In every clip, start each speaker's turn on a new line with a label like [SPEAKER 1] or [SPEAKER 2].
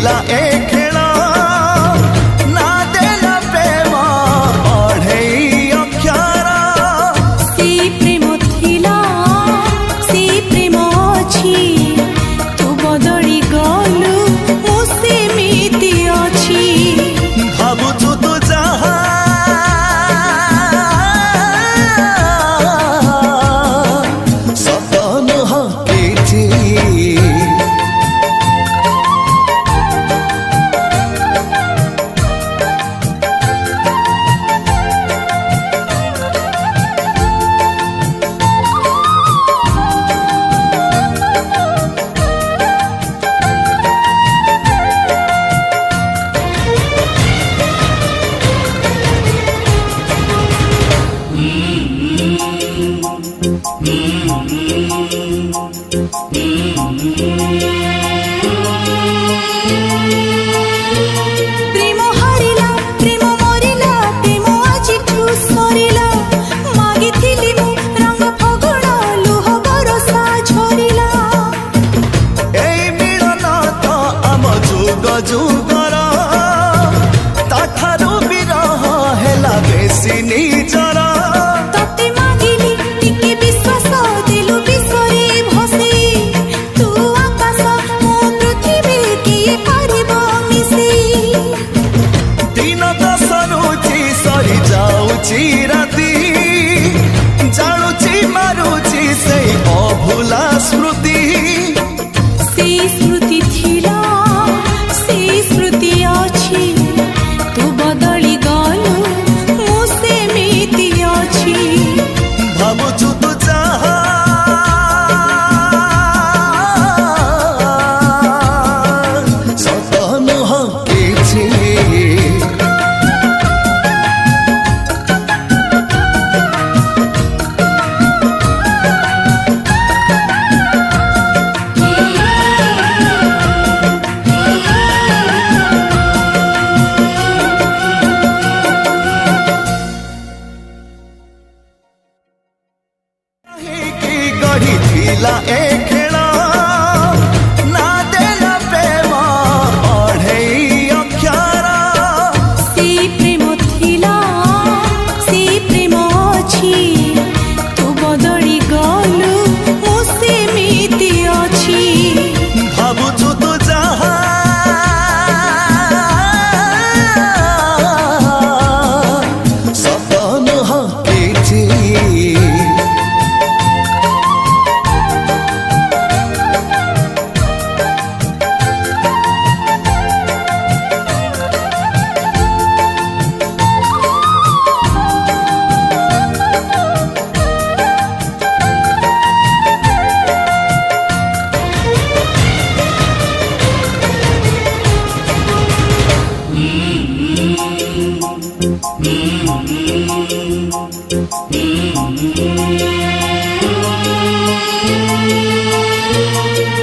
[SPEAKER 1] ଥିଲା ଏ ଖେଳ ନା ଦେଲା ପ୍ରେମ ଅଢ଼େଇ ଅକ୍ଷର।
[SPEAKER 2] ସେଇ ପ୍ରେମ ଥିଲା ସେଇ ପ୍ରେମ ଅଛି ତୁ ବଦଳି ଗଲୁ ମୁଁ ସେମିତି ଅଛି।
[SPEAKER 1] ଭାବୁଛୁ ତୁ ଯାହା ସତ ନୁହଁ କିଛି।
[SPEAKER 2] ପ୍ରେମ ହାରିଲା ପ୍ରେମ ମରିଲା ପ୍ରେମ ଆଜିଠୁ ସରିଲା। ମାଗିଥିଲି ମୁଁ ରଙ୍ଗ ଫଗୁଣ ଲୁହ ବରଷା ଝରିଲା।
[SPEAKER 1] ଏଇ ମିଳନ ତ ଆମ ଯୁଗ ଯୁଗର ତାଠାରୁ ବିରହ ହେଲା ବେଶୀ ନିଜର।
[SPEAKER 2] ତତେ ମାଗିଲି ଟିକେ ବିଶ୍ୱାସ ଦେଲୁ ବିଷରେ ଭସେଇ ତୁ ଆକାଶ ମୁଁ ପୃଥିବୀ କିଏ ପାରିବ ମିଶେଇ।
[SPEAKER 1] ଦିନ ତ ସରୁଛି ସରି ଯାଉଛି ରାତି ଜାଣୁଛି ମାରୁଛି ସେଇ ଅଭୁଲା ସ୍ମୃତି।
[SPEAKER 2] ସେଇ ସ୍ମୃତି ଥିଲା ସେଇ ସ୍ମୃତି ଅଛି ତୁ ବଦଳି ଗଲୁ ମୁଁ ସେମିତି ଅଛି।
[SPEAKER 1] ଭାବୁଛୁ ତୁ ଯାହା ସତ ନୁହଁ କିଛି। କାହିଁକି ଗଢ଼ିଥିଲା ଏ ଖେଳ ନା ଦେଲା ପ୍ରେମ ଅଢ଼େଇ ଅକ୍ଷର।
[SPEAKER 2] ସେଇ ପ୍ରେମ ଥିଲା ସେଇ ପ୍ରେମ ଅଛି ତୁ ବଦଳି ଗଲୁ ମୁଁ ସେମିତି ଅଛି।
[SPEAKER 1] ଭାବୁଛୁ ତୁ ଯାହା ସତ ନୁହଁ କିଛି।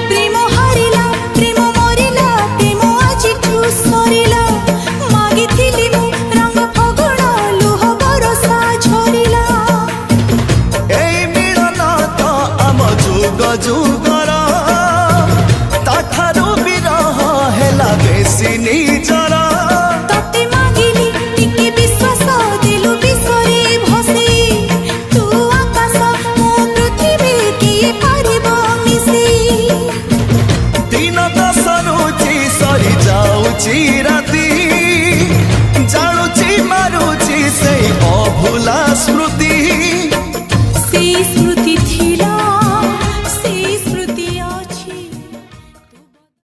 [SPEAKER 2] ପ୍ରେମ ହାରିଲା ପ୍ରେମ ମରିଲା ପ୍ରେମ ଆଜିଠୁ ସରିଲା। ମାଗିଥିଲି ମୁଁ ରଙ୍ଗ ଫଗୁଣ ଲୁହ ବରଷା ଝରିଲା।
[SPEAKER 1] ଏଇ ମିଳନ ତ ଆମ ଯୁଗ ଯୁଗର ତାଠାରୁ ବିରହ ହେଲା ବେଶୀ ନିଜର।
[SPEAKER 2] ତତେ ମାଗିଲି ଟିକେ ବିଶ୍ୱାସ ଦେଲୁ ବିଷରେ ଭସେଇ ତୁ ଆକାଶ ମୁଁ ପୃଥିବୀ କିଏ ପାରିବ ମିଶେଇ।
[SPEAKER 1] ଦିନ ତ ସରୁଛି ସରି ଯାଉଛି